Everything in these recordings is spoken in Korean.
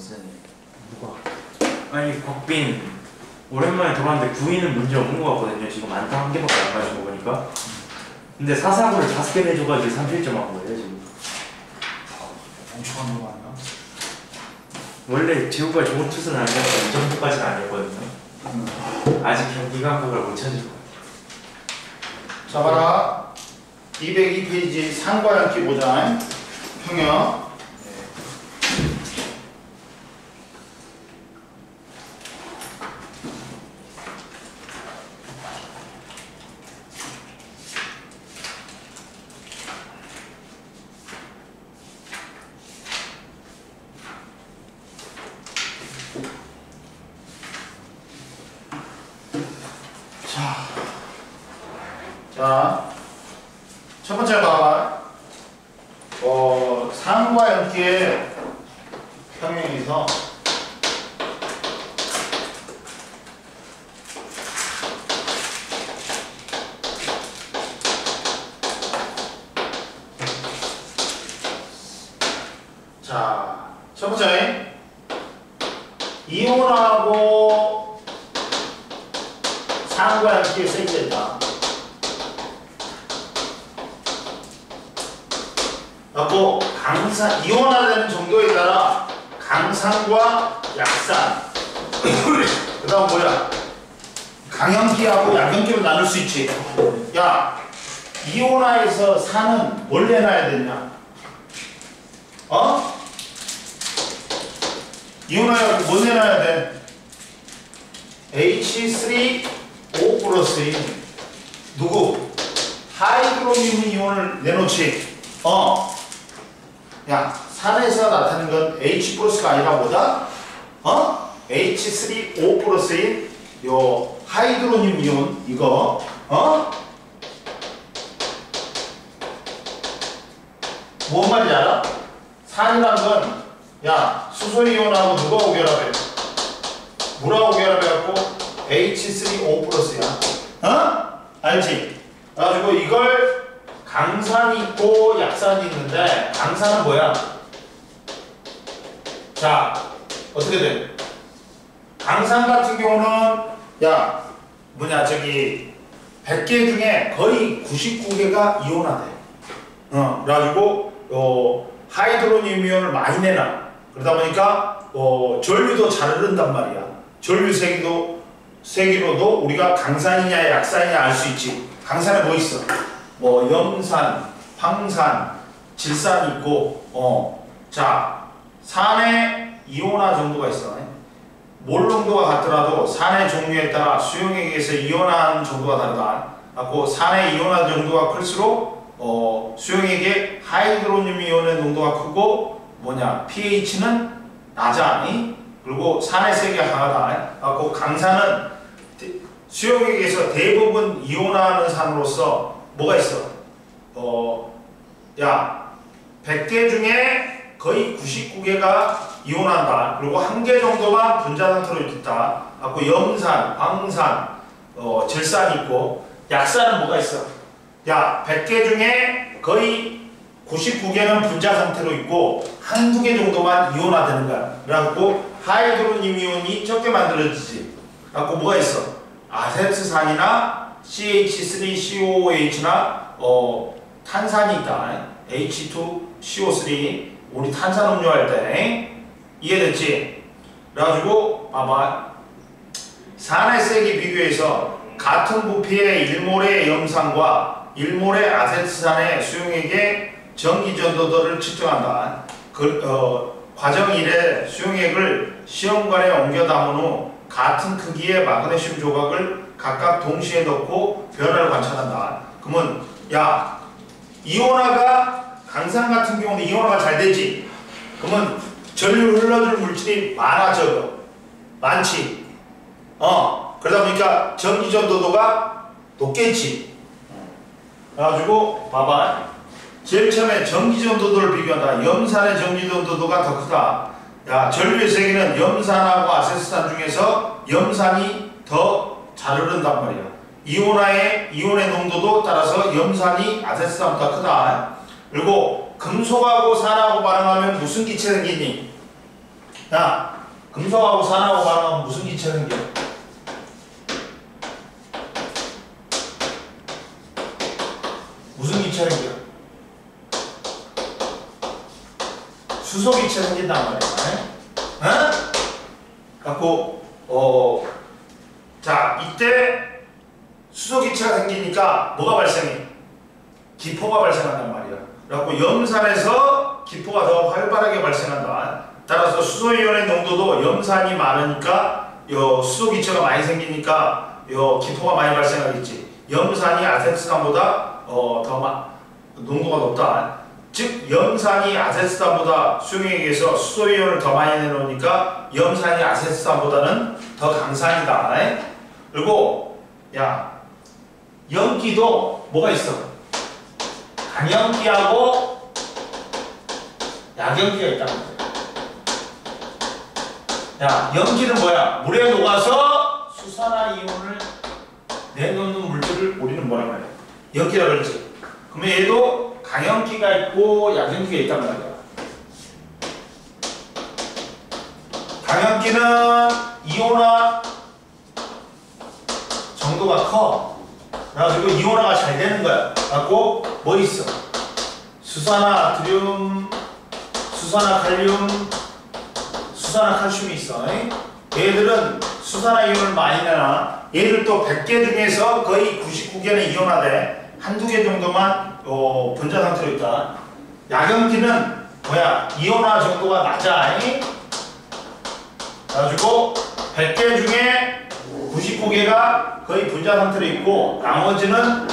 세네. 누가? 아니 곽빈 오랜만에 돌아왔는데 구이는 문제 없는 것 같거든요. 지금 안타 1개밖에 안 맞은 거 보니까. 근데 사사구를 5개 내줘가지고 3실점 한 거예요 지금. 멍청한 놈 아니야? 원래 제우가 좋은 투수는 아니었고 이 정도까지는 아니었거든요. 아직 경기가 그걸 못 찾을 거예요. 잡아라. 202페이지 상과연기 보자. 평형. 자, 첫 번째 봐. 상과 연기의 평행에서 자, 첫 번째 이온하고 상과 연기의 세기가 갖고 강산 이온화되는 정도에 따라 강산과 약산 그 다음 뭐야 강연기하고 약연기로 나눌 수 있지. 야 이온화에서 산은 뭘 내놔야 되냐? 이온화하고 뭐 내놔야 돼? H3O 플러스 누구? 하이드로늄 이온을 내놓지. 야, 산에서 나타나는 건 H 플러스가 아니라 뭐다? H3O 플러스인 요 하이드로늄 이온 이거 뭔 말인지 알아? 산이란 건 야, 수소 이온하고 누가 오결합해? 물하고 결합해갖고 H3O 플러스야. 알지? 그래가지고 이걸 강산이 있고 약산이 있는데 강산은 뭐야? 자 어떻게 돼? 강산 같은 경우는 야 뭐냐 저기 100개 중에 거의 99개가 이온화돼. 그래가지고 하이드로늄 이온을 많이 내놔. 그러다 보니까 전류도 잘 흐른단 말이야. 전류 세기로도 우리가 강산이냐 약산이냐 알 수 있지. 강산에 뭐 있어? 뭐 염산, 황산, 질산이 있고 자 산의 이온화 정도가 있어. 몰 농도가 같더라도 산의 종류에 따라 수용액에서 이온화하는 정도가 다르다. 그리고 산의 이온화 정도가 클수록 수용액의 하이드로늄 이온의 농도가 크고 뭐냐 pH는 낮아. 그리고 산의 세기가 강하다. 그리고 강산은 수용액에서 대부분 이온화하는 산으로서 뭐가 있어? 야 100개 중에 거의 99개가 이온한다. 그리고 1개 정도만 분자 상태로 있다. 그리고 염산, 황산, 질산이 있고 약산은 뭐가 있어? 야 100개 중에 거의 99개는 분자 상태로 있고 한두 개 정도만 이온화되는 거야. 그래갖고 하이드로늄 이온이 적게 만들어지지. 그래갖고 뭐가 있어? 아세트산이나 CH3COOH나 탄산이 있다. H2CO3 우리 탄산음료 할 때 이해됐지? 그래가지고 봐봐 산의 세기 비교해서 같은 부피의 1몰의 염산과 1몰의 아세트산의 수용액의 전기전도도를 측정한다. 과정 1에 수용액을 시험관에 옮겨 담은 후 같은 크기의 마그네슘 조각을 각각 동시에 넣고 변화를 관찰한다. 그러면 야 이온화가 강산 같은 경우는 이온화가 잘 되지. 그러면 전류를 흘러줄 물질이 많아 적어? 많지. 그러다 보니까 전기전도도가 높겠지. 그래가지고 봐봐 제일 처음에 전기전도도를 비교한다. 염산의 전기전도도가 더 크다. 야 전류의 세기는 염산하고 아세트산 중에서 염산이 더 잘 흐른단 말이야. 이온의 농도도 따라서 염산이 아세트산보다 크다. 그리고 금속하고 산하고 반응하면 무슨 기체 생기니? 야, 금속하고 산하고 반응하면 무슨 기체 생겨? 무슨 기체 생겨? 수소 기체 생긴단 말이야. 어? 갖고 자, 이때 수소 기체가 생기니까 뭐가 발생해? 기포가 발생한단 말이야. 그래갖고 염산에서 기포가 더 활발하게 발생한다. 따라서 수소이온의 농도도 염산이 많으니까 수소 기체가 많이 생기니까 기포가 많이 발생하겠지. 염산이 아세트산보다 농도가 높다. 즉 염산이 아세트산보다 수용액에 비해서 수소이온을 더 많이 내놓으니까 염산이 아세트산보다는 더 강산이다. 그리고 야, 염기도 뭐가 있어? 강염기하고 약염기가 있다는 거야. 야, 염기는 뭐야? 물에 녹아서 수산화이온을 내놓는 물질을 우리는 뭐라 말해? 염기라 그러지. 그러면 얘도 강염기가 있고 약염기가 있단 말이야. 강염기는 이온화 정도가 커. 그래가지고 이온화가 잘 되는 거야. 갖고 뭐 있어? 수산화 나트륨, 수산화 칼륨, 수산화 칼슘이 있어. 얘들은 수산화 이온을 많이 내놔. 얘들 또 100개 중에서 거의 99개는 이온화돼. 한두 개 정도만 분자 상태로 있다. 약염기는 뭐야? 이온화 정도가 낮아. 그래가지고 100개 중에 99개가 거의 분자 상태로 있고 나머지는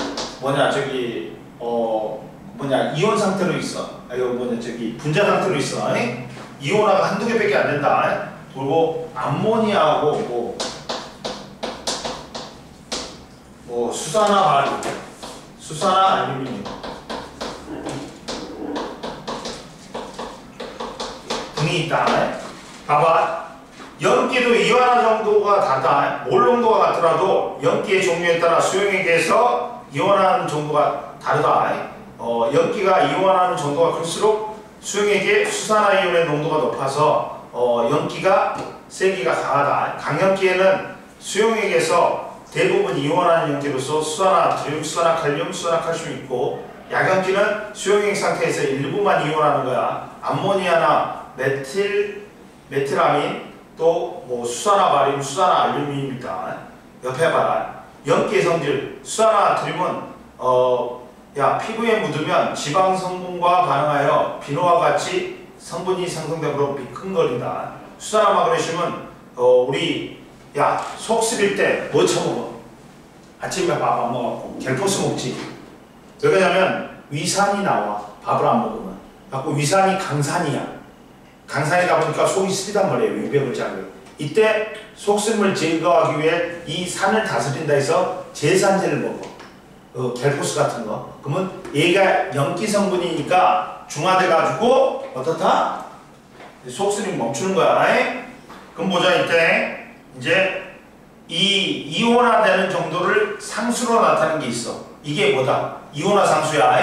이온 상태로 있어. 분자 상태로 있어. 이온화가 한두 개밖에 안 된다. 그리고 암모니아하고 수산화 바리움, 수산화 알루미늄 등이 있다. 봐봐. 염기도 이온화 정도가 다르다. 몰 농도가 같더라도 염기의 종류에 따라 수용액에서 이온하는 정도가 다르다. 염기가 이온하는 정도가 클수록 수용액의 수산화이온의 농도가 높아서 염기가 세기가 강하다. 강염기에는 수용액에서 대부분 이온하는 염기로서 수산화나트륨, 수산화칼륨, 수산화칼슘이 있고 약염기는 수용액 상태에서 일부만 이온하는 거야. 암모니아나 메틸아민 또 수산화 바리움, 수산화 알루미늄 있다. 옆에 봐라. 염기의 성질, 수산화나트륨은 피부에 묻으면 지방 성분과 반응하여 비누와 같이 성분이 생성되므로 미끈거린다. 수산화 마그네슘은 우리 속 쓰릴 때 뭐 처먹어? 아침에 밥 안 먹었고 갤포스 먹지. 왜 그러냐면 위산이 나와. 밥을 안 먹으면. 갖고 위산이 강산이야. 강산이다 보니까 속이 쓰리단 말이에요. 위벽을 짜고. 이때 속쓰림을 제거하기 위해 이 산을 다스린다 해서 제산제를 먹어. 갤포스 같은 거. 그러면 얘가 염기 성분이니까 중화돼 가지고 어떻다? 속쓰림 멈추는 거야. 그럼 보자. 이때 이제 이 이온화되는 정도를 상수로 나타내는 게 있어. 이게 뭐다? 이온화 상수야.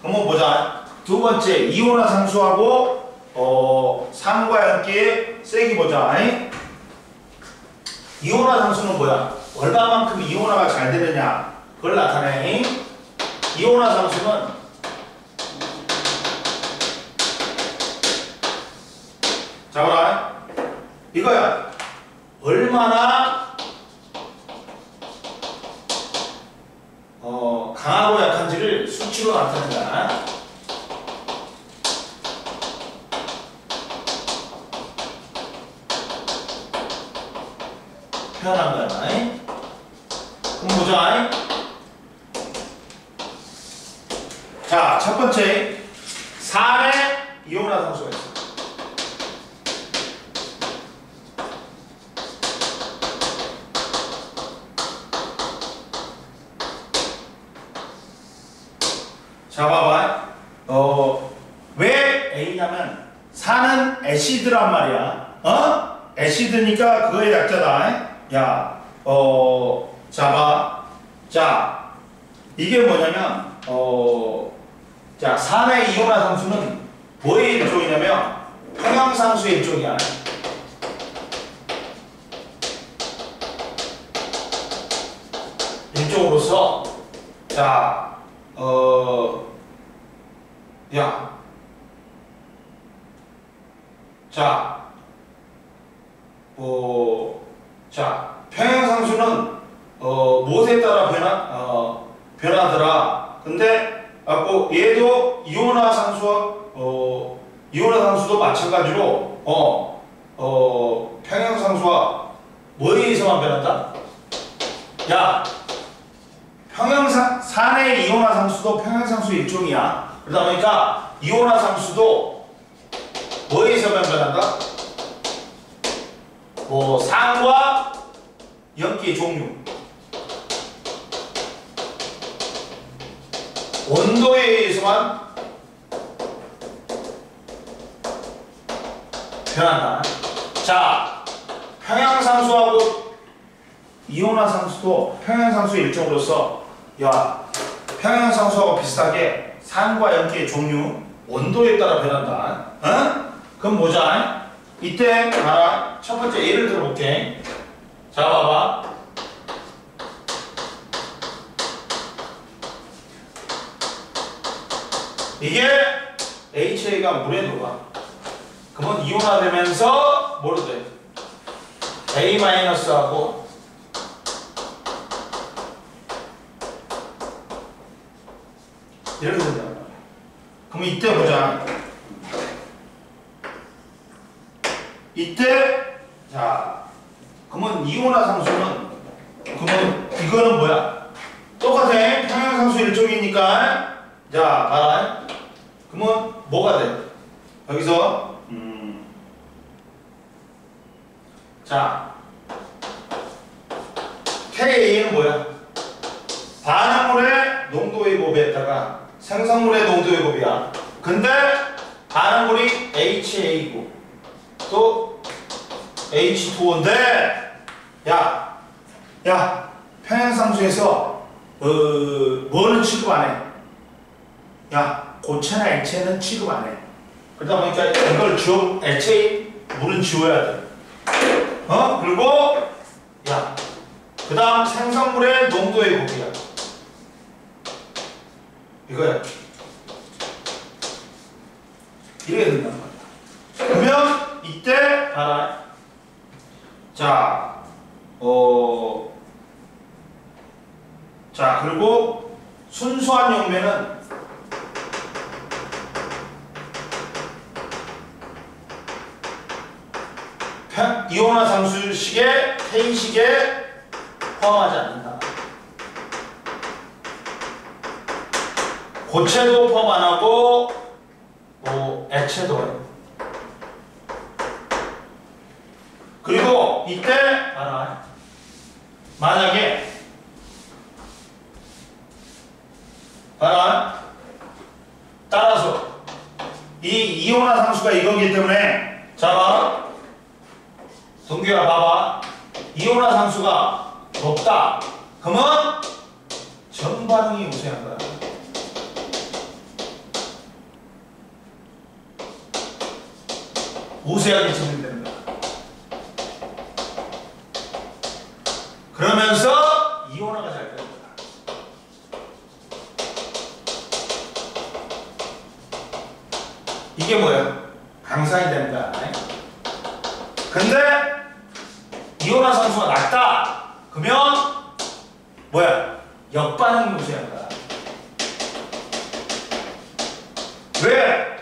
그러면 보자. 두 번째 이온화 상수하고 산과 염기의 세기 보자. 이온화 상수는 뭐야? 얼마만큼 이온화가 잘 되느냐 그걸 나타내. 이온화 상수는 자 보라. 이거야. 얼마나 강하고 약한지를 수치로 나타낸다. 표현한 거야. 그럼 보자. 자, 첫 번째 산에 이온화 상수가 있어. 자, 봐봐. 왜 A냐면 산은 애시드란 말이야. 애시드니까 그거의 약자다. 야, 자, 봐. 자, 이게 뭐냐면, 자, 산의 이온화 상수는 뭐의 일종이냐면, 평형상수의 일종이야. 일종으로서 자, 자, 평행상수는 무엇에 따라 변하더라. 근데 얘도 이온화 상수도 마찬가지로 평행상수와 뭐에 의해서만 변한다? 야, 산의 이온화 상수도 평행상수 일종이야. 그러다 보니까 이온화 상수도 뭐에 의해서만 변한다? 산과 염기의 종류, 온도에 의해서만 변한다. 자, 평행상수하고 이온화 상수도 평행상수 일종으로서 평행상수하고 비슷하게 산과 염기의 종류, 온도에 따라 변한다. 그럼 보자. 이때 봐라. 첫 번째 예를 들어볼게. 자, 봐봐. 이게 HA가 물에 녹아. 그러면 이온화되면서 뭐로 돼? A-하고 이렇게 된단 말이야. 그럼 이때 보자. 이때 그러면 이온화 상수는 이거는 뭐야? 똑같아. 평행상수 일종이니까 봐라. 그러면 뭐가 돼? 여기서 KA는 뭐야? 반응물의 농도의 법에다가 생성물의 농도의 법이야. 근데 반응물이 HA고 또 H2O인데 평행상수에서 뭐는 취급 안 해? 고체나 액체는 취급 안 해. 그러다 보니까 이걸 액체인 물은 지워야 돼. 그리고 그 다음 생성물의 농도의 법이야. 이거야. 이래야 된단 말이야. 그러면 이때 봐라. 그리고 순수한 용매는 이온화 상수식의 K식에 포함하지 않는다. 고체도 포함 안 하고 액체도 해. 그리고 이때 봐라. 만약에 따라서 이 이온화 상수가 이거기 때문에 봐. 동규야 봐봐. 이온화 상수가 높다. 그러면 정반응이 우세한 거야. 우세하게 진행되는 거야. 그러면서 이온화가 잘 되는 거야. 이게 뭐야? 강산이 되는 거야. 근데 이온화 상수가 낮다. 그러면 뭐야? 역반응이 우세한 거야. 왜?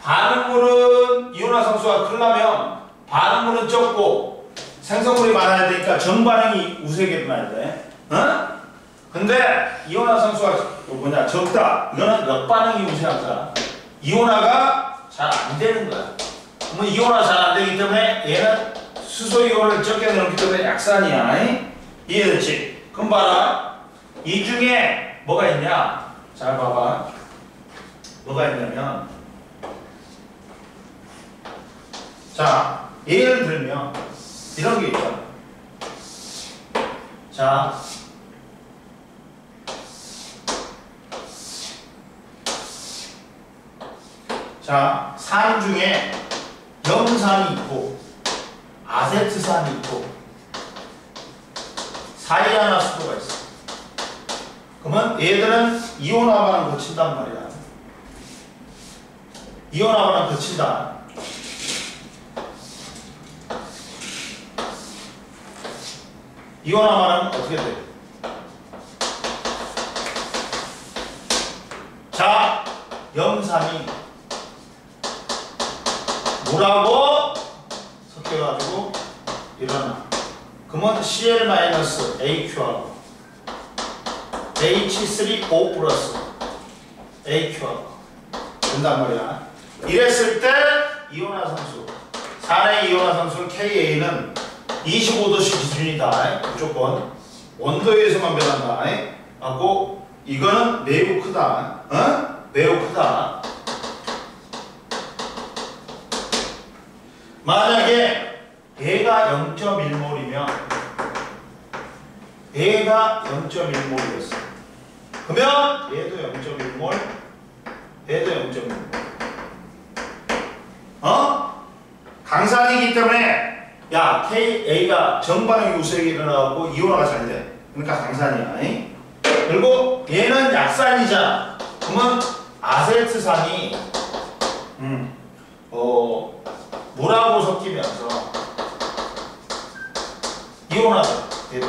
반응물은 이온화 상수가 크려면 반응물은 적고 생성물이 많아야 되니까 정반응이 우세하게 일어나야 돼. 근데 이온화 상수가 적다. 이거는 역반응이 우세한 거야. 이온화가 잘 안 되는 거야. 그러면 이온화 잘 안 되기 때문에 얘는 수소 이온을 적게 넣기 때문에 약산이야. 이해됐지? 그럼 봐라. 이 중에 뭐가 있냐? 잘 봐봐. 뭐가 있냐면 예를 들면 이런 게 있잖아. 산 중에 염산이 있고 아세트산이 있고 사이아나수소가 있어. 그러면 얘들은 이온화반응 거친단 말이야. 이온화반응 거친다. 이온화반응 어떻게 돼? 자, 염산이 물하고 섞여가지고 일어나. 그러면 Cl-AQ하고 H3O 플러스 AQ하고 된단 말이야. 이랬을 때 이온화성수, 산의 이온화성수 Ka는 25도씨 기준이다. 무조건 원도에서만 변한다. 하고 이거는 매우 크다. 매우 크다. 만약에 얘가 0.1몰이면 얘가 0.1몰이었어. 그러면 얘도 0.1몰, 얘도 0.1몰. 강산이기 때문에 야 KA가 정반응 유색이 일어나고 이온화가 잘 돼. 그러니까 강산이야. 그리고 얘는 약산이잖아. 그러면 아세트산이 물하고 섞이면서 이온화돼. 얘도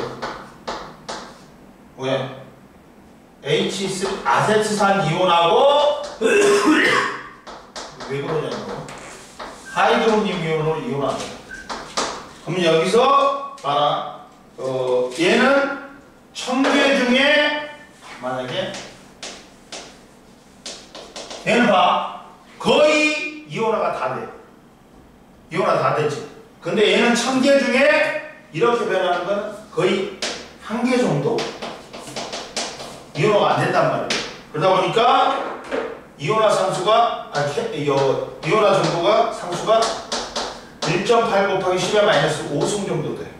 왜? H3 아세트산 이온하고 왜 그러냐고. 하이드로늄 이온으로 이온화돼. 그럼 여기서 봐라. 얘는 1000개 중에 만약에 얘는 봐. 거의 이온화가 다 돼. 이온화 다 되지. 근데 얘는 1000개 중에 이렇게 변하는 건 거의 1개 정도? 이온화가 안 된단 말이에요. 그러다 보니까 이온화 상수가 이온화 정도가 상수가 1.8 곱하기 10의 마이너스 5승 정도 돼.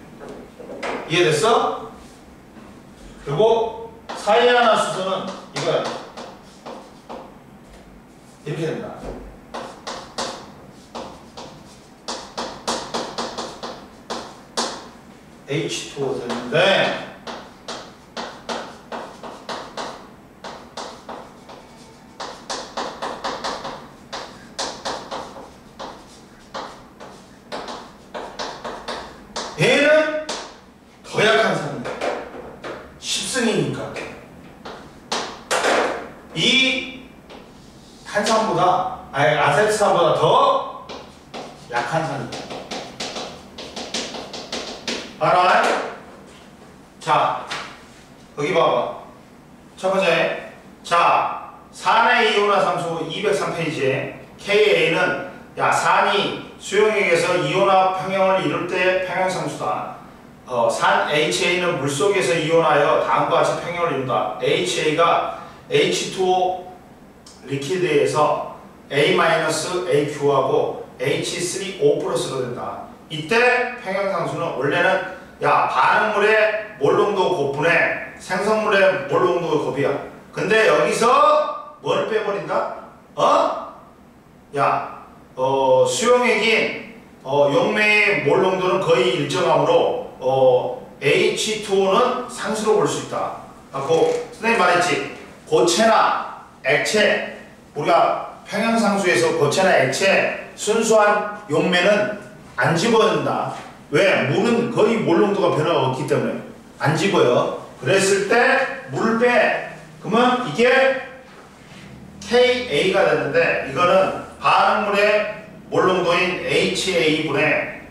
이해됐어? 그리고 사이아나수소는 이거야. 이렇게 된다. H2O 되는데 얘는 더 약한 산인데 10승이니까 이 탄산보다 아니 아세트산보다 더 약한 산이다. 알아? 자, 여기 봐봐. 첫 번째, 자, 산의 이온화상수 203페이지에 KA는 야 산이 수용액에서 이온화 평형을 이룰 때 평형상수다. 산 HA는 물속에서 이온하여 다음과 같이 평형을 이룬다. HA가 H2O 리퀴드에서 A-AQ하고 H3O 플러스로 된다. 이때 평형상수는 원래는 야 반응물의 몰농도 곱분의 생성물의 몰농도 곱이야. 근데 여기서 뭘 빼버린다? 수용액인 용매의 몰농도는 거의 일정하므로 H2O는 상수로 볼 수 있다. 그 선생님 말했지. 고체나 액체 우리가 평형상수에서 고체나 액체 순수한 용매는 안 집어낸다. 왜? 물은 거의 몰농도가 변화가 없기 때문에 안 집어요. 그랬을 때 물을 빼. 그러면 이게 KA가 되는데 이거는 반응물의 몰농도인 HA분의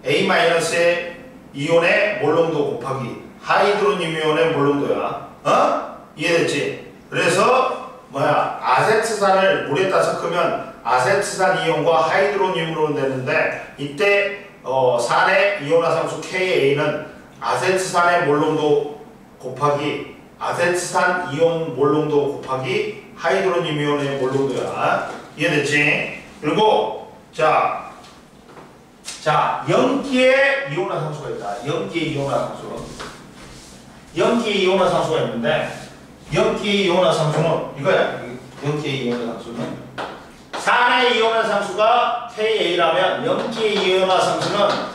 A-의 이온의 몰농도 곱하기 하이드로늄 이온의 몰농도야. 이해됐지? 그래서 아세트산을 물에다 섞으면 아세트산 이온과 하이드로늄으로 되는데 이때 산의 이온화상수 KA는 아세트산의 몰농도 곱하기 아세트산 이온 몰농도 곱하기 하이드로늄 이온의 몰농도야. 이해됐지? 그리고 자 0기의 이온화상수가 있다. 0기의 이온화상수. 0기의 이온화상수가 있는데 0기의 이온화상수는 이거야. 0기의 이온화상수는 산의 이온화상수가 KA라면 0기의 이온화상수는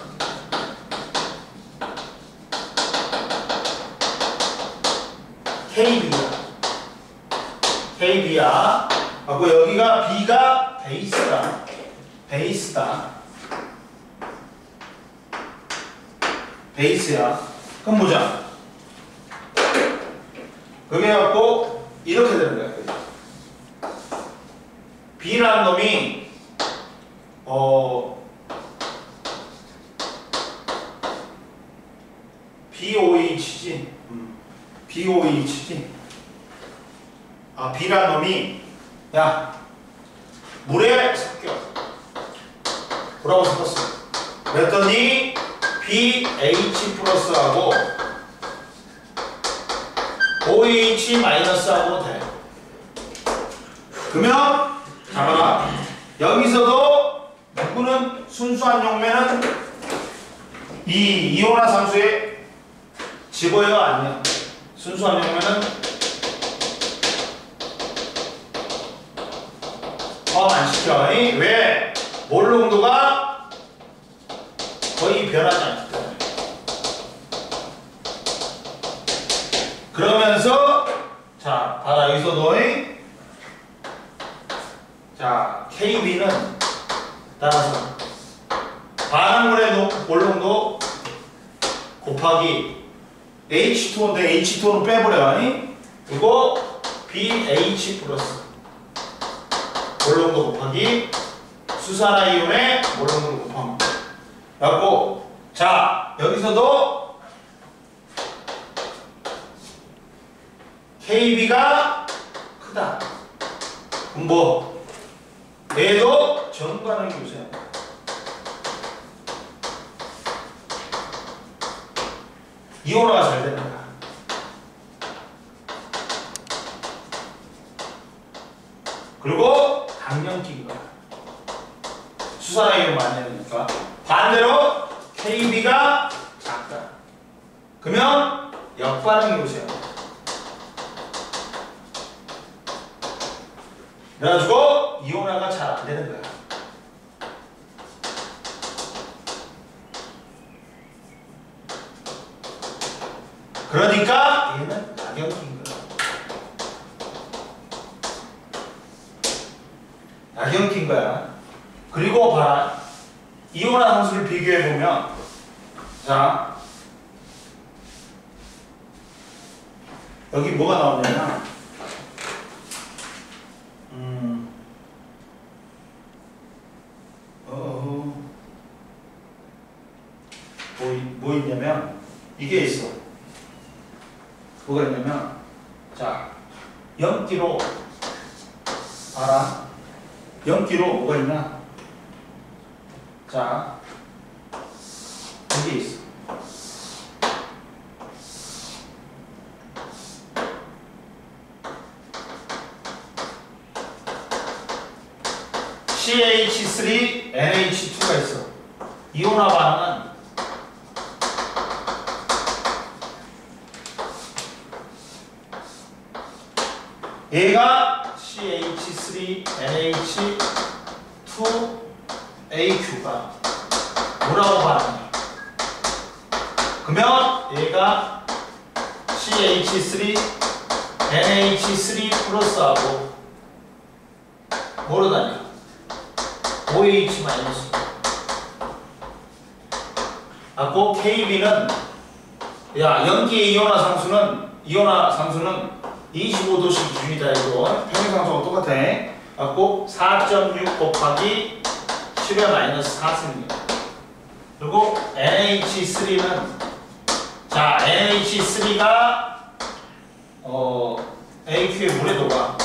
KB야. KB야. 하고 여기가 B가 베이스다. 베이스다. 베이스야. 그럼 보자. 그게 갖고 이렇게 되는 거야. B라는 놈이 BOH지. BOH지. 아, B라는 놈이 야 물에 섞여. 뭐라고 섞었어? 그랬더니 BH 플러스하고 OH 마이너스하고 돼. 그러면 잡아라. 여기서도 누구는 순수한 용매는 이 이온화상수에 집어요 아니야? 순수한 용매는 포함 안 시켜. 왜? 몰 농도가 거의 변하지 않기 때문에. 그러면서 자 봐라. 여기서도 자 KB는 따라서 반응물의 몰 농도 곱하기 H2O인데 H2O는 빼버려. 그리고 BH 플러스 몰농도 곱하기 수산화이온의 몰농도 곱합니다. 그래갖고 자 여기서도 KB가 크다. 그럼 뭐 얘도 정반응이 우세요. 이온화가 잘 되는 거야. 그리고 강력기인 거야. 수산화이온 많이 되니까. 반대로 KB가 작다. 그러면 역반응이 오세요. 그래가지고 이온화가 잘 안 되는 거야. 그러니까 얘는 약연기인 거야. 약연기인 거야. 그리고 봐라. 이온화 상수를 비교해 보면 자 여기 뭐가 나오냐면 뭐 있냐면 이게 있어. 뭐가 있냐면 자 염기로 봐라. 염기로 뭐가 있냐. 자 여기 있어. CH3NH2가 있어. 이온화 반응은 얘가 CH3NH2AQ가 뭐라고 반응해? 그러면 얘가 CH3NH3 플러스하고 뭐로 다녀? OH 마이너스. 하고 KB는 야 연기의 이온화 상수는 25도씨 기준이다. 이거 평행상수하고 똑같아. 갖고 4.6 곱하기 10의 마이너스 4승이야. 그리고 NH3는 자 NH3가 AQ의 물에 녹아.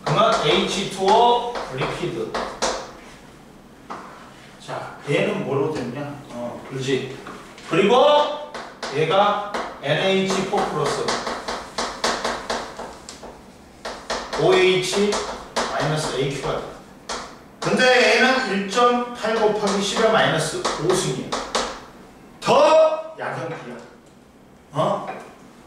그러면 H2O 리퀴드. 자 얘는 뭐로 됐냐? 그렇지. 그리고 얘가 NH4 플러스 OH 마이너스 AQ가 돼. 근데 얘는 1.8 곱하기 10의 마이너스 5승이야. 더 약연기야.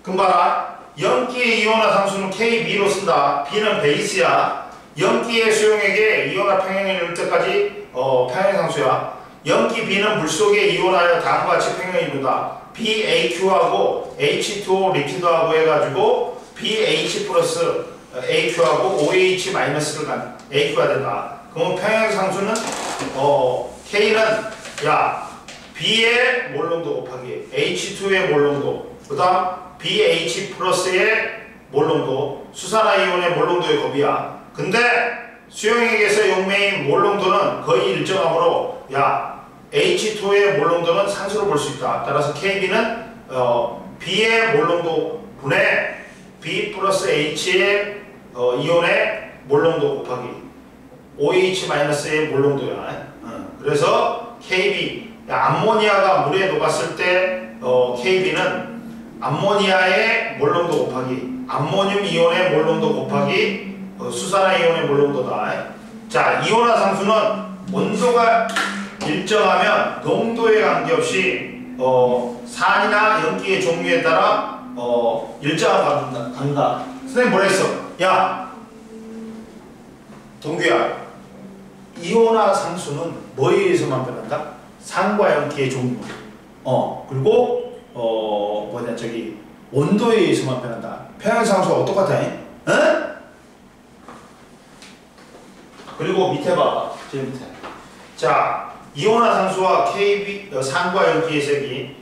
그럼 봐라. 염기의 이온화 상수는 KB로 쓴다. B는 베이스야. 염기의 수용액에 이온화 평행이 이룰 때까지 평행상수야. 염기 B는 물속에 이온하여 다음과 같이 평행이 이룬다. BAQ하고 H2O 리퀴드하고 해가지고 BH 플러스 AQ하고 OH 마이너스를 간 AQ가 된다. 그러면 평행상수는 K는 야 B의 몰농도 곱하기 H2의 몰농도 그 다음 BH 플러스의 몰농도 수산화이온의 몰농도의 곱이야. 근데 수용액에서 용매인 몰농도는 거의 일정하므로 야 H2의 몰농도는 상수로 볼 수 있다. 따라서 KB는 B의 몰농도 분의 B 플러스 H의 이온의 몰농도 곱하기 OH-의 몰농도야. 그래서 KB 암모니아가 물에 녹았을 때 KB는 암모니아의 몰농도 곱하기 암모늄 이온의 몰농도 곱하기 수산화 이온의 몰농도다. 자, 이온화 상수는 온도가 일정하면 농도에 관계없이 산이나 연기의 종류에 따라 일정한 간다. 선생님 뭐라 했어? 야 동규야, 이온화 상수는 뭐에 의해서만 변한다? 산과 연기의 종류. 그리고 뭐냐 저기 온도에 의해서만 변한다. 평행상수하고 똑같아. 응? 그리고 밑에 봐. 제일 밑에. 자, 이온화 상수와 KB 산과 연기의 색이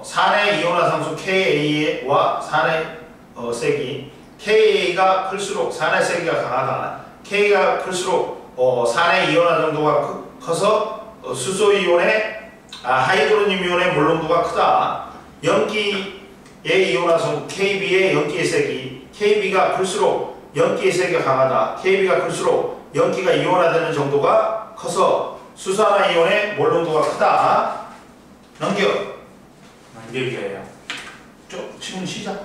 산의 이온화 상수 KA와 산의 색이 KA가 클수록 산의 세기가 강하다. K가 클수록 산의 이온화 정도가 커서 수소 이온의 하이드로늄 이온의 몰농도가 크다. 연기의 이온화 성분 KB의 연기의 색이 KB가 클수록 연기의 색이 강하다. KB가 클수록 연기가 이온화되는 정도가 커서 수산화 이온의 몰농도가 크다. 넘겨. 넘겨줘요. 지금 시작.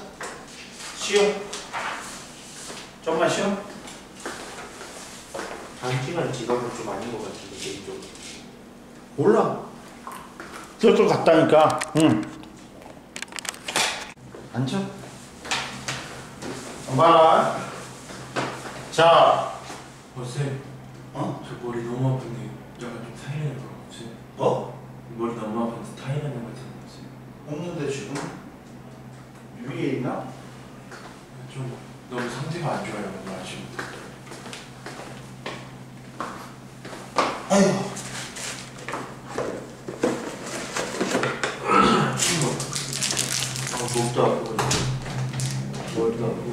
쉬워. 좀만 쉬워. 단시간 지각은 좀 아닌 것 같은데 개인적으로. 몰라. 저쪽 갔다니까. 응. 앉아. 봐라. 자. 쌤. 저 머리 너무 아픈데 약간 좀 타이레는 것 같아요. 머리 너무 아픈데 타이레는 것 같아요. 없는데 지금? 위에 있나? 좀 너무 상태가 안 좋아요 오늘 아침부터. 아이고. 목도 아프고 머리도 아프고.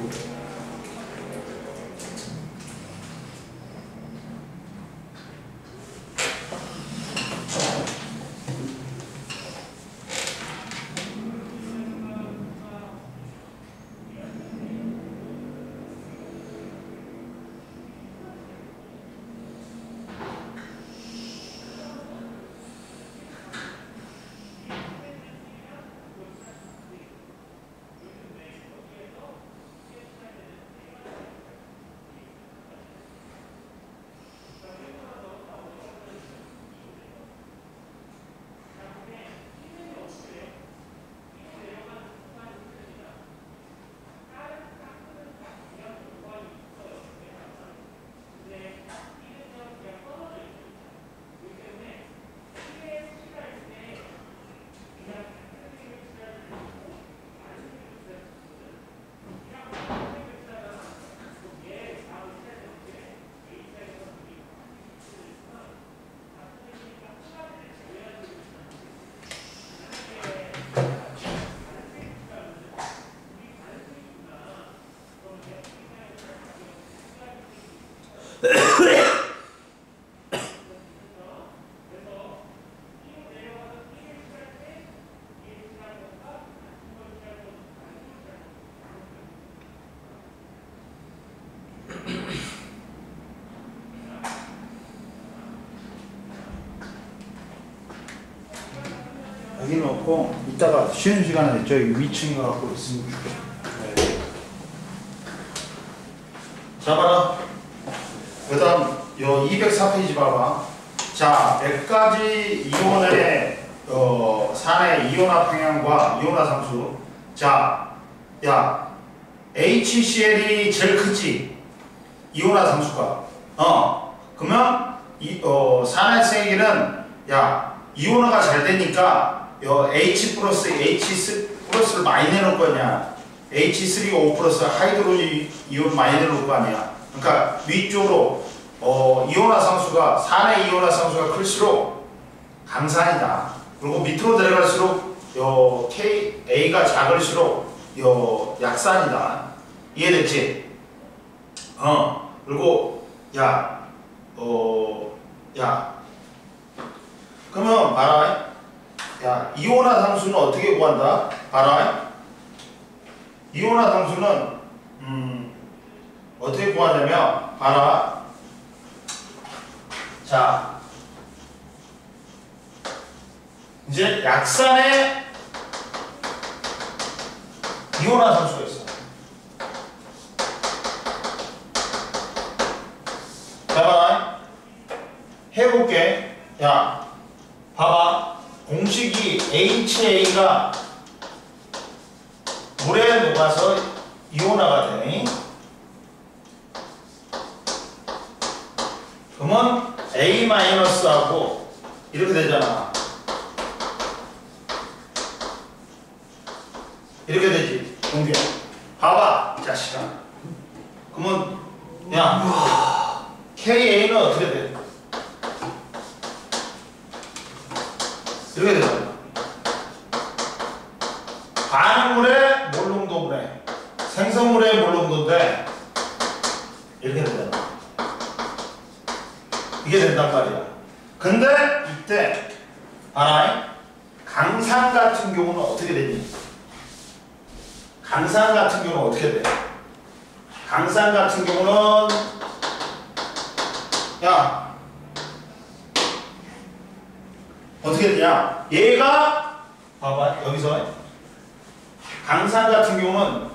여기 놓고 이따가 쉬는 시간에 저기 위층에 갖고 있으면 줄게. 네. 잡아라. 그 다음 요 204페이지 봐봐. 자, 몇 가지 이온의 산의 이온화 평형과 이온화 상수. 자, 야 HCl이 제일 크지? 이온화 상수가. 그러면 산의 세기는 야 이온화가 잘 되니까 H 플러스 H 플러스를 많이 내놓을 거냐. H3O 플러스 하이드로젠 이온 마이너를 놓을 거 아니야. 그러니까 위쪽으로 이온화상수가 산의 이온화상수가 클수록 강산이다. 그리고 밑으로 내려갈수록 KA가 작을수록 약산이다. 이해됐지? 그리고 그러면 봐라. 이온화상수는 어떻게 구한다? 봐라. 이온화상수는 어떻게 구하냐면 봐라. 자, 이제 약산에 이온화상수가 있어. 자, 봐라. 해볼게. 야, 봐봐. 공식이 HA가 물에 녹아서 이온화가 되니? 그러면 A-하고 이렇게 되잖아. 이렇게 되지. 동규야. 봐봐, 이 자식아. 그러면 KA는 어떻게 돼? 이렇게 되잖아. 반응물의 몰농도분해 생성물의 몰농도인데 이렇게 되잖아. 이게 된단 말이야. 근데 이때 봐라. 강산 같은 경우는 어떻게 되니? 강산 같은 경우는 어떻게 돼? 강산 같은 경우는 어떻게 되냐? 얘가 봐봐. 여기서 강산 같은 경우는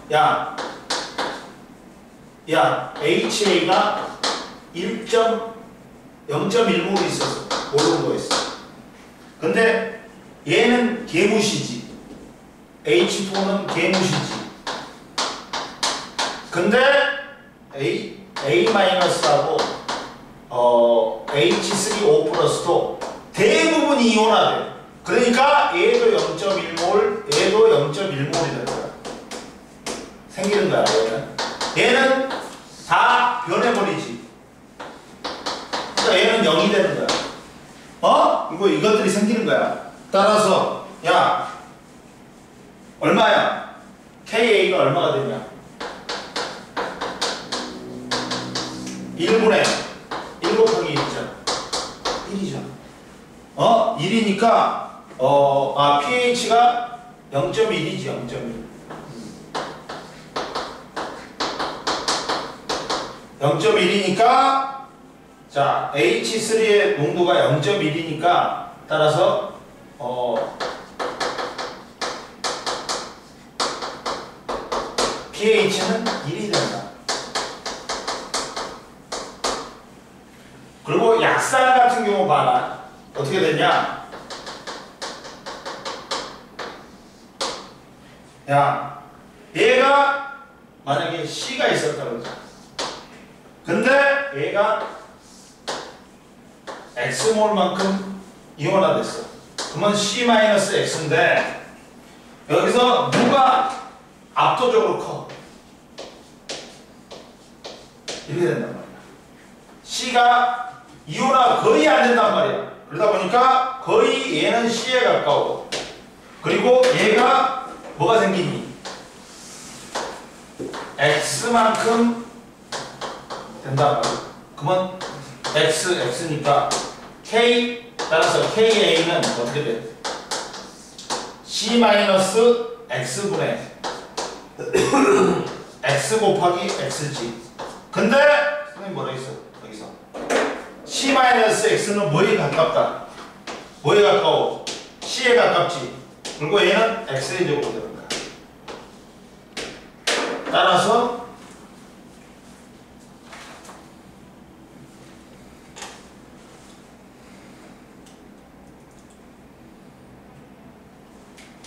HA가 0.1몰이 있었어. 몰농도가 있어. 근데 얘는 개무시지. H2는 개무시지. 근데 A-하고 H3O 플러스도 대부분 이온화돼. 그러니까 얘도 0.1몰, 얘도 0.1몰이 되는 거야. 생기는 거야. 얘는 다 변해버리지. 그러니까 얘는 0이 되는 거야. 이것들이 생기는 거야. 따라서 얼마야? KA가 얼마가 되냐? 1분의 1 곱하기 1이잖아. 1이죠. 1이니까 pH가 0.1이지. 0.1. 0.1이니까 자, H3의 농도가 0.1이니까 따라서 pH는 1이 된다. 그리고 약산 같은 경우 봐라. 어떻게 되냐? 얘가 만약에 C가 있었다 그러자. 근데 얘가 X몰만큼 이온화됐어. 그러면 C-X인데 여기서 누가 압도적으로 커? 이렇게 된단 말이야. C가 이온화 거의 안 된단 말이야. 그러다 보니까 거의 얘는 C에 가까워. 그리고 얘가 뭐가 생기니? X만큼 된단 말이야. 그러면 X니까 K 따라서 KA는 어떻게 돼? C-X분의 X 곱하기 X지. 근데 선생님 뭐라 했어? 여기서 C-X는 뭐에 가깝다? 뭐에 가까워? C에 가깝지. 그리고 얘는 X에 적으로 되는 거야. 따라서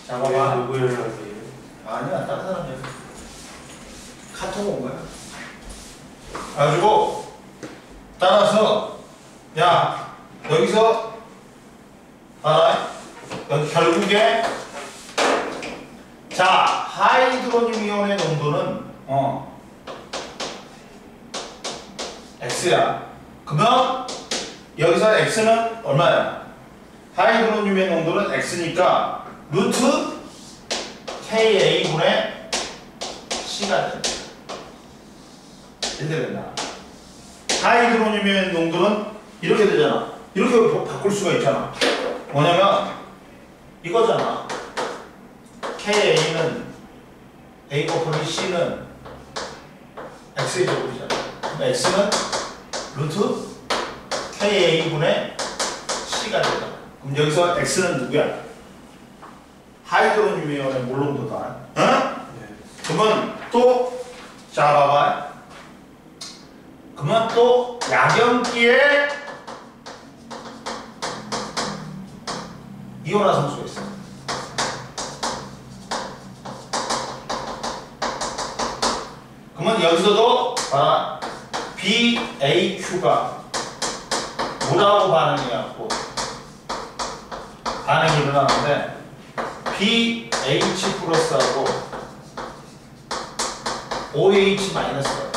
자, 봐봐. 누구 연락이에요? 아니야, 다른 사람이야. 카톡 온 거야. 가지고 따라서 여기서 봐라. 여기 결국에 자, 하이드로늄 이온의 농도는 X야. 그러면 여기서 X는 얼마야? 하이드로늄의 농도는 X니까 루트 KA분의 C가 된다. 이렇게 된다. 하이드로늄의 농도는 이렇게 되잖아. 이렇게 바꿀 수가 있잖아. 뭐냐면 이거잖아. KA는 A 곱하기 C는 X의 제곱이잖아. 그럼 X는 루트 KA분의 C가 된다. 그럼 여기서 X는 누구야? 하이드로늄 이온의 몰농도다. 어? 네. 그러면 또, 자, 봐봐. 그러면 또 약염기에 이온화 성수가 있어. 그러면 여기서도 봐라. BAQ가 물하고 반응이 갖고 반응이 일어나는데 BH 플러스하고 OH 마이너스가.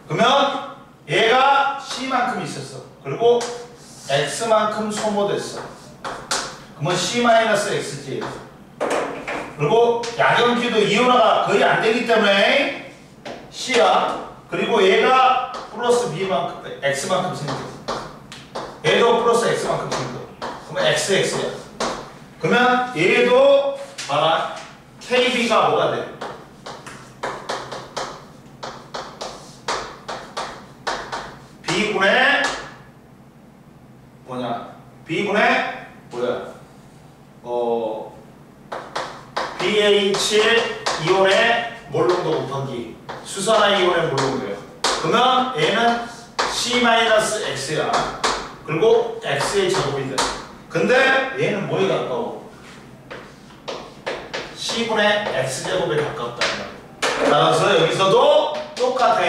그러면 얘가 C만큼 있었어. 그리고 X만큼 소모됐어. 그러면 C-X지. 그리고 약염기도 이온화가 거의 안 되기 때문에 C야. 그리고 얘가 플러스 B만큼, X만큼 생겨. 얘도 플러스 X만큼 생겨. 그러면 XX. 그러면 얘도 봐라. KB가 뭐가 돼? B분의 뭐냐? B분의 뭐야? BH 이온의 몰농도 곱하기 수산화 이온의 몰농도예요. 그러면 얘는 C-X야. 그리고 X의 제곱이 돼. 근데 얘는 뭐에 가까워? C분의 X제곱에 가깝다는 거야. 따라서 여기서도 똑같아.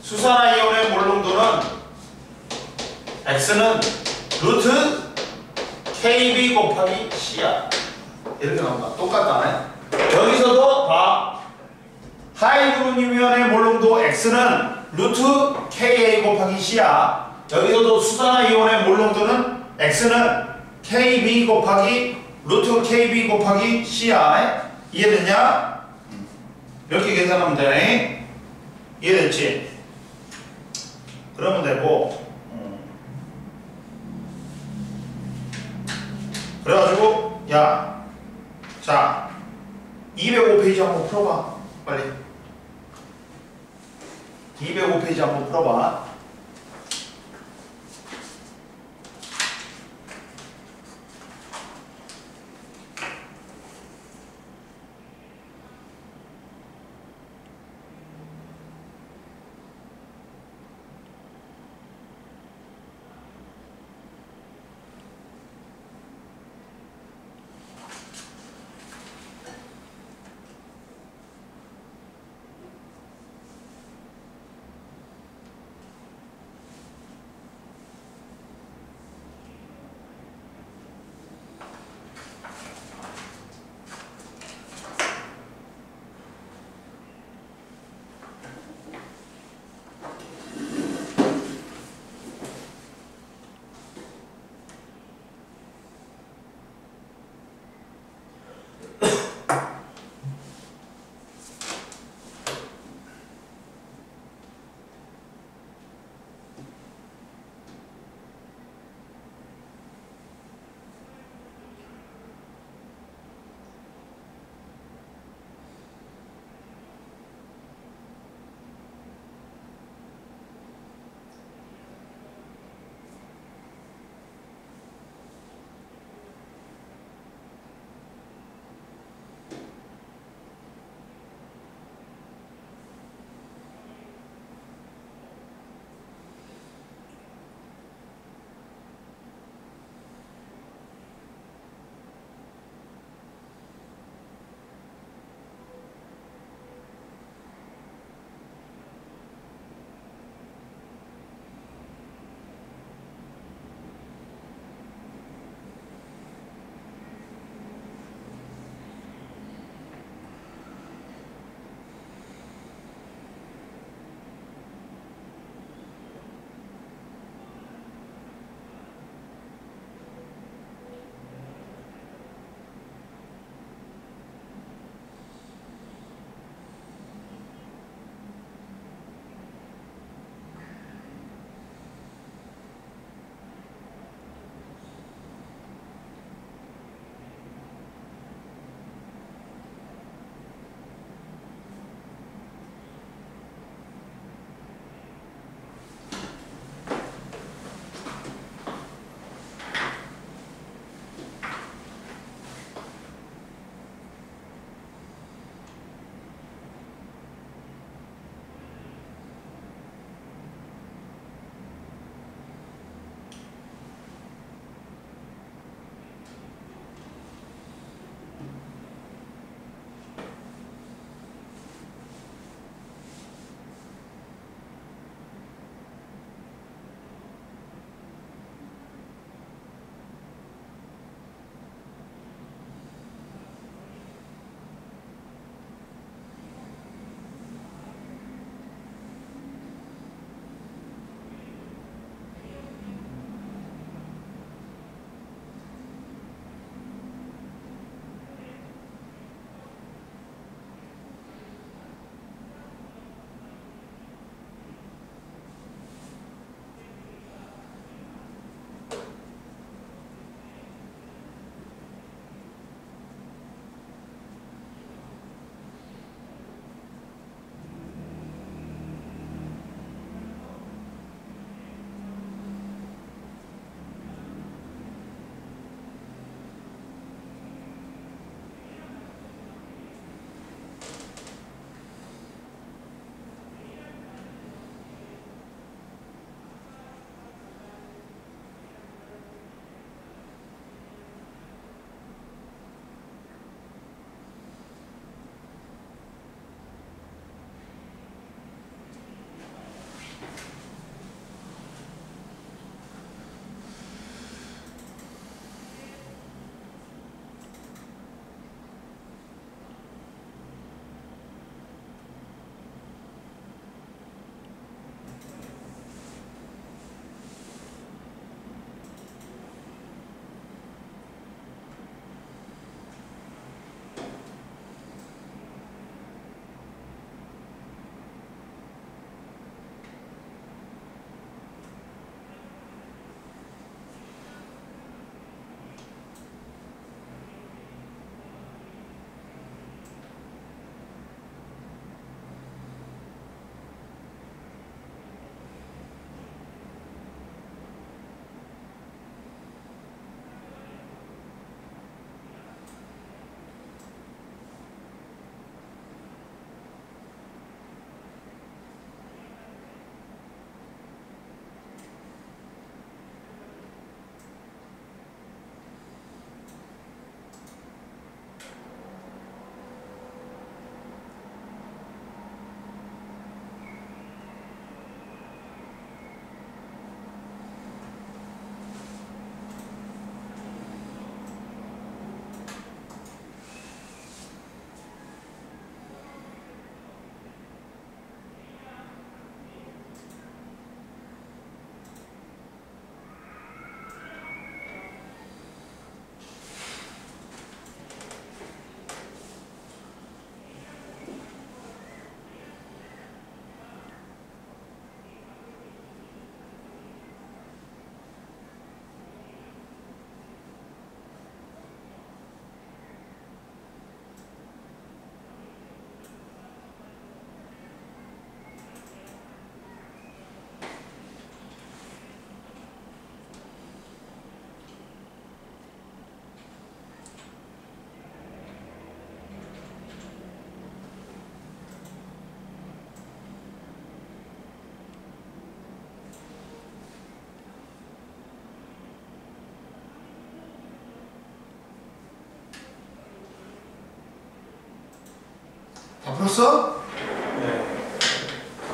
수산화 이온의 몰농도는 X는 루트 KB 곱하기 C야. 이렇게 나온다. 똑같다. 여기서도 봐. 하이드로늄 이온의 몰농도 X는 루트 KA 곱하기 C야. 여기서도 수산화 이온의 몰농도는 X는 KB 곱하기 루트 KB 곱하기 C야. 이해됐냐? 이렇게 계산하면 되네. 이해됐지? 그러면 되고 그래가지고 야, 자 205페이지 한번 풀어봐. 빨리 205페이지 한번 풀어봐. 풀었어? 네.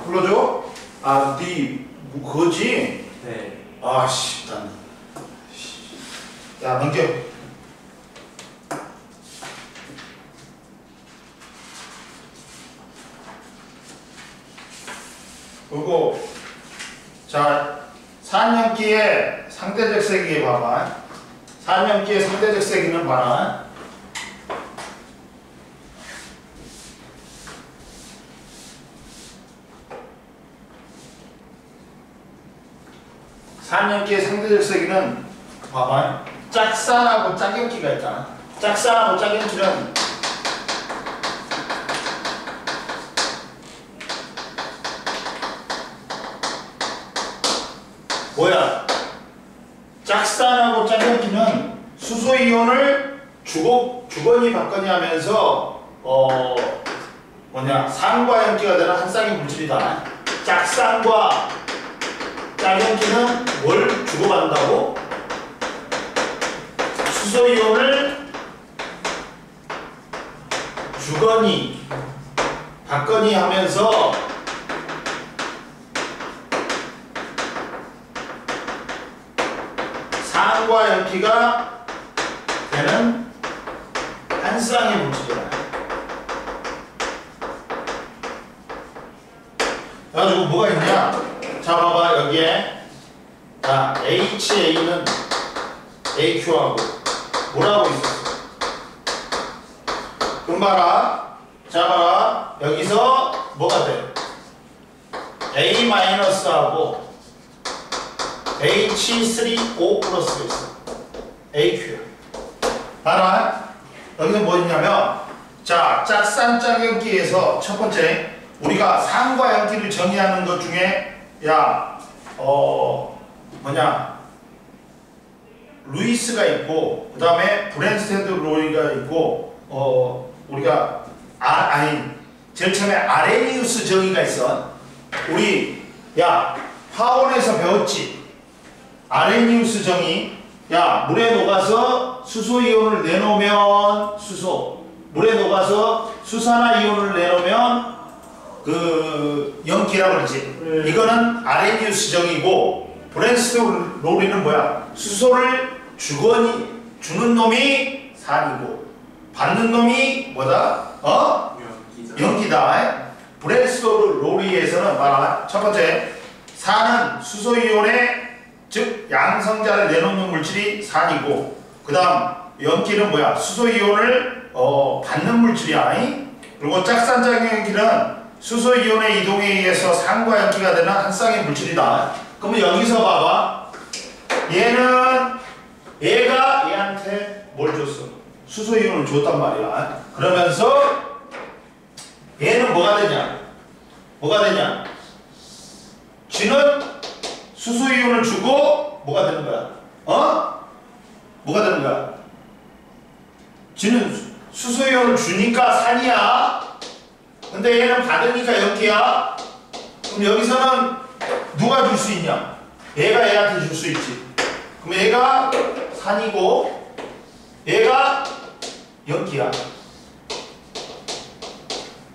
불러줘? 아, 뭐 그거지? 네. 아씨, 난. 야, 넘겨. 그리고, 자, 4년기의 상대적 세기 봐봐. 4년기의 상대적 세기는 봐라. 4년기의 상대적 세기는 봐봐. 짝산하고 짝연기가 있잖아. 짝산하고 짝연기는 뭐야? 짝산하고 짝연기는 수소이온을 주거니 받거니 하면서 산과 연기가 되는 한 쌍의 물질이다. 짝산과 짝연기는 뭘 주고받는다고? 수소이온을 주거니 받거니 하면서 산과 연기가 되는 한 쌍의 물질이다. 그래가지고 뭐가 있냐? 자, 봐봐, 여기에. 자, HA는 AQ하고 뭐라고 있었어? 그럼 봐라. 자, 봐라. 여기서 뭐가 돼? A-하고 H3O 플러스가 있어. AQ야. 봐라. 여기서 뭐 있냐면, 자, 짝산 짝연기에서 첫 번째, 우리가 산과 연기를 정의하는 것 중에, 루이스가 있고, 그 다음에 브랜스테드 로이가 있고, 우리가, 제일 처음에 아레니우스 정의가 있어. 우리, 화원에서 배웠지? 아레니우스 정의. 물에 녹아서 수소이온을 내놓으면 물에 녹아서 수산화이온을 내놓으면 연기라고 그러지. 이거는 아레니우스 정의고, 브랜스테드 로이는 뭐야? 수소를 주는 놈이 산이고, 받는 놈이 뭐다? 연기다. 브랜스테드 로이에서는 봐라. 첫 번째, 산은 수소이온의 즉 양성자를 내놓는 물질이 산이고, 그 다음 연기는 뭐야? 수소이온을 받는 물질이야. 그리고 짝산짝연기는 수소이온의 이동에 의해서 산과 연기가 되는 한 쌍의 물질이다. 그러면 여기서 봐봐. 얘가 얘한테 뭘 줬어? 수소이온을 줬단 말이야. 그러면서 얘는 뭐가 되냐? 쥐는 수소이온을 주고 뭐가 되는 거야? 뭐가 되는 거야? 쥐는 수소이온을 주니까 산이야. 근데 얘는 받으니까 연기야. 그럼 여기서는 누가 줄 수 있냐? 얘가 얘한테 줄 수 있지. 그럼 얘가 산이고 얘가 연기야.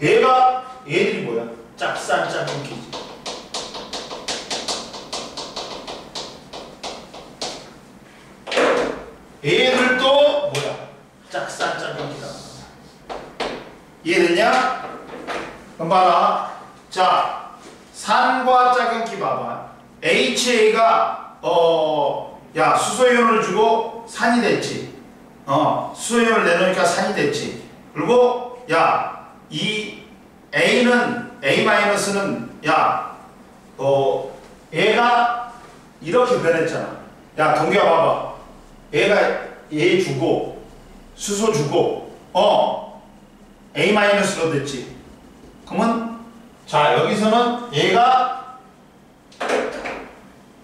얘들이 뭐야? 짝산 짝연기지. 얘들도 뭐야? 짝산 짝연기다. 이해됐냐? 그럼 봐라. 자, 산과 짝연기 봐봐. HA가 수소이온을 주고 산이 됐지. 수소이온을 내놓으니까 산이 됐지. 그리고 이 A-는 얘가 이렇게 변했잖아. 동규야 봐봐. 얘 주고 수소 주고 A-로 됐지. 그러면 자, 여기서는 얘가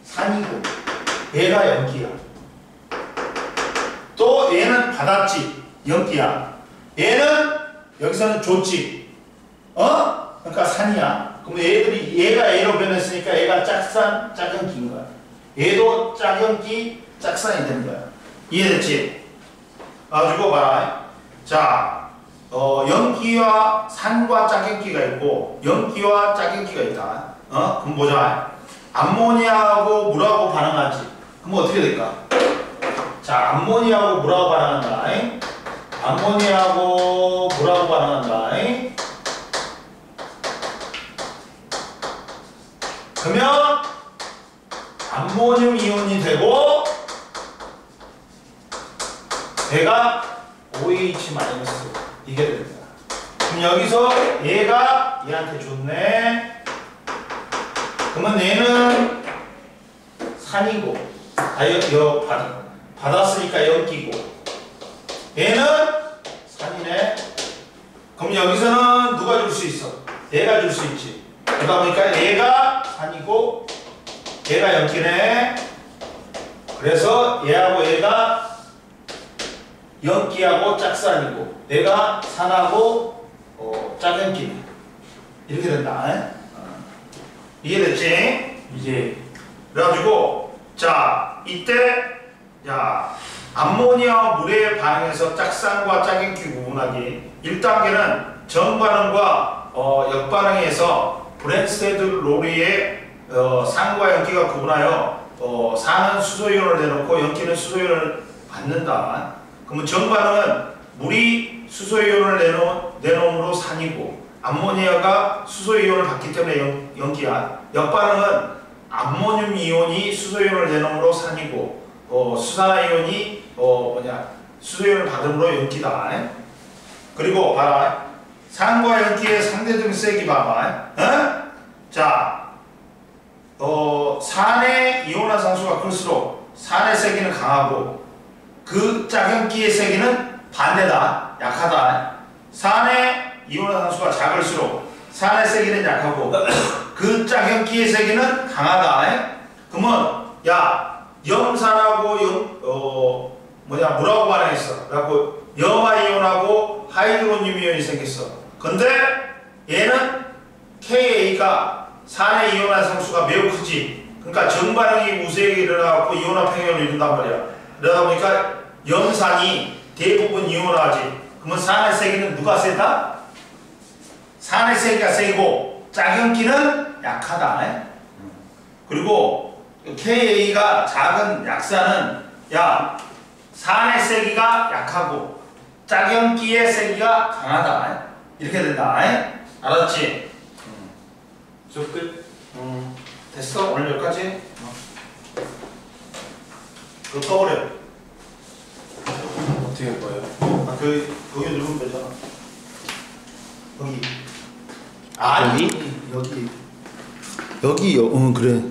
산이고 얘가 연기야. 또 얘는 받았지. 연기야. 얘는 여기서는 줬지. 그러니까 산이야. 그럼 얘가 A로 변했으니까 얘가 짝산 짝연기인 거야. 얘도 짝연기 짝산이 되는 거야. 이해됐지? 가지고 봐라. 자, 연기와 산과 짝연기가 있고 연기와 짝연기가 있다. 그럼 보자. 암모니아하고 물하고 반응하지. 그럼 어떻게 될까? 자, 암모니아하고 물하고 반응한다. 암모니아하고 물하고 반응한다. 그러면 암모늄 이온이 되고 얘가 OH- 이게 됩니다. 그럼 여기서 얘가 얘한테 좋네. 그러면 얘는 산이고 받았으니까 연기고 얘는 산이네. 그럼 여기서는 누가 줄 수 있어? 얘가 줄 수 있지. 그러다 보니까 얘가 산이고 얘가 연기네. 그래서 얘하고 얘가 연기하고 짝산이고 얘가 산하고 짝연기네. 이렇게 된다. 이해됐지? 이제 그래가지고 자 이때 야 암모니아와 물에 반응해서 짝산과 짝연기 구분하기 1단계는 정반응과 역반응에서 브랜스테드 로리의 산과 연기가 구분하여 산은 수소이온을 내놓고 연기는 수소이온을 받는다. 그러면 정반응은 물이 수소이온을 내놓음으로 산이고 암모니아가 수소이온을 받기 때문에 연기야. 역반응은 암모늄 이온이 수소이온을 내놓음으로 산이고 수산화이온이 수소이온을 받음으로 연기다. 그리고 봐라. 산과 연기의 상대적인 세기 봐봐. 자, 산의 이온화상수가 클수록 산의 세기는 강하고 그 짝연기의 세기는 반대다. 약하다. 산의 이온화상수가 작을수록 산의 세기는 약하고 그 짝연기의 세기는 강하다. 그러면 야 염산하고 물하고 반응했어. 그래갖고 염화이온하고 하이드로늄 이온이 생겼어. 근데 얘는 Ka가 산의 이온화상수가 매우 크지. 그러니까 정반응이 우세하게 일어나갖고 이온화 평형을 이룬단 말이야. 그러다 보니까 염산이 대부분 이온화하지. 그러면 산의 세기는 누가 세다? 산의 세기가 세고 짝연기는 약하다. 그리고 Ka가 작은 약산은 산의 세기가 약하고 짝연기의 세기가 강하다. 이렇게 된다. 알았지? 수업 끝. 됐어? 오늘 여기까지? 그거 떠버려. 어떻게 할 거예요? 거기 누르면 되잖아. 여기. 여기? 여기. 그래.